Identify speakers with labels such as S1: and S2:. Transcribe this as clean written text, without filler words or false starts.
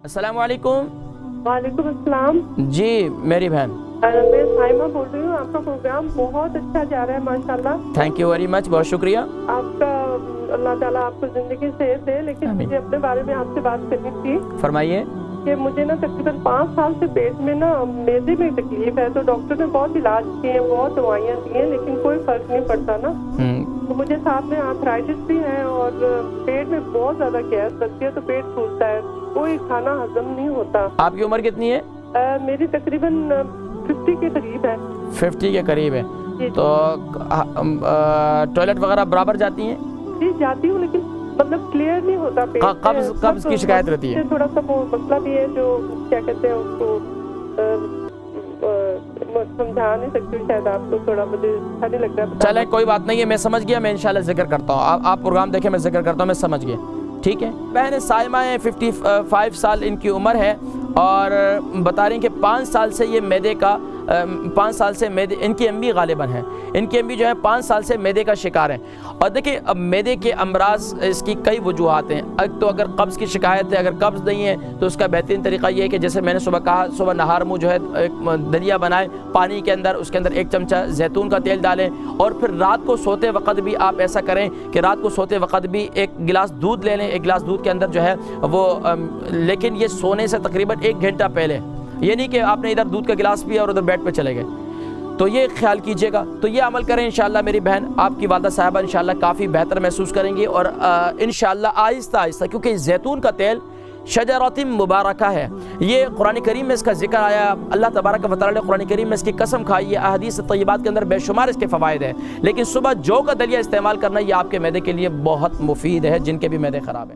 S1: السلام علیکم۔
S2: وعلیکم السلام
S1: جی میری بہن،
S2: میں سائمہ بول رہی ہوں، آپ کا پروگرام بہت اچھا جا رہا ہے ماشاءاللہ۔
S1: تھینک یو ویری مچ، بہت شکریہ۔
S2: آپ کا اللہ تعالیٰ آپ کو زندگی صحت دے، لیکن مجھے اپنے بارے میں آپ سے بات کرنی تھی۔
S1: فرمائیے۔
S2: کہ مجھے نا تقریباً 5 سال سے پیٹ میں نا معدے میں تکلیف ہے، تو ڈاکٹر نے بہت علاج کیے ہیں، بہت دوائیاں دی ہیں، لیکن کوئی فرق نہیں پڑتا نا۔ تو مجھے ساتھ میں آرتھرائٹس بھی ہے اور پیٹ میں بہت زیادہ گیس لگتی ہے، تو پیٹ پھولتا ہے، کوئی کھانا ہضم نہیں ہوتا۔
S1: آپ کی عمر کتنی ہے؟
S2: میری تقریباً 50 کے قریب ہے۔
S1: 50 کے قریب ہے۔ تو ٹوائلٹ وغیرہ برابر جاتی ہیں؟
S2: جی جاتی ہوں، لیکن مطلب کلیئر نہیں ہوتا پیٹ۔
S1: قبض کی شکایت رہتی ہے؟
S2: تھوڑا سا وہ مسئلہ بھی ہے، جو کیا کہتے ہیں اس کو سمجھا نہیں سکتی، شاید آپ کو تھوڑا مجھے اچھا نہیں لگ رہا۔
S1: چلیں کوئی بات نہیں ہے، میں سمجھ گیا، میں انشاءاللہ ذکر کرتا ہوں۔ آپ پروگرام دیکھیں، میں ذکر کرتا ہوں، میں سمجھ گیا، ٹھیک ہے۔ بہن سائمہ ہے، 55 سال ان کی عمر ہے، اور بتا رہی ہیں کہ 5 سال سے یہ معدے کا 5 سال سے معدے، ان کی امی غالباً ہیں، ان کی امی جو ہے 5 سال سے معدے کا شکار ہیں۔ اور دیکھیں اب معدے کے امراض اس کی کئی وجوہات ہیں۔ ایک تو اگر قبض کی شکایت ہے، اگر قبض نہیں ہے تو اس کا بہترین طریقہ یہ ہے کہ جیسے میں نے صبح کہا، صبح نہار منہ جو ہے ایک دلیا بنائیں پانی کے اندر، اس کے اندر 1 چمچہ زیتون کا تیل ڈالیں، اور پھر رات کو سوتے وقت بھی آپ ایسا کریں کہ رات کو سوتے وقت بھی 1 گلاس دودھ لے لیں۔ 1 گلاس دودھ کے اندر جو ہے وہ لیکن یہ سونے سے تقریباً 1 گھنٹہ پہلے، یہ نہیں کہ آپ نے ادھر دودھ کا گلاس پیا اور ادھر بیڈ پہ چلے گئے، تو یہ خیال کیجئے گا۔ تو یہ عمل کریں انشاءاللہ میری بہن، آپ کی والدہ صاحبہ انشاءاللہ کافی بہتر محسوس کریں گی، اور انشاءاللہ آہستہ آہستہ، کیونکہ زیتون کا تیل شجرۃ مبارکہ ہے، یہ قرآن کریم میں اس کا ذکر آیا، اللہ تبارک و تعالیٰ نے قرآن کریم میں اس کی قسم کھائی ہے، احادیث طیبات کے اندر بے شمار اس کے فوائد ہیں، لیکن صبح جو کا دلیا استعمال کرنا یہ آپ کے معدے کے لیے بہت مفید ہے، جن کے بھی معدے خراب ہیں۔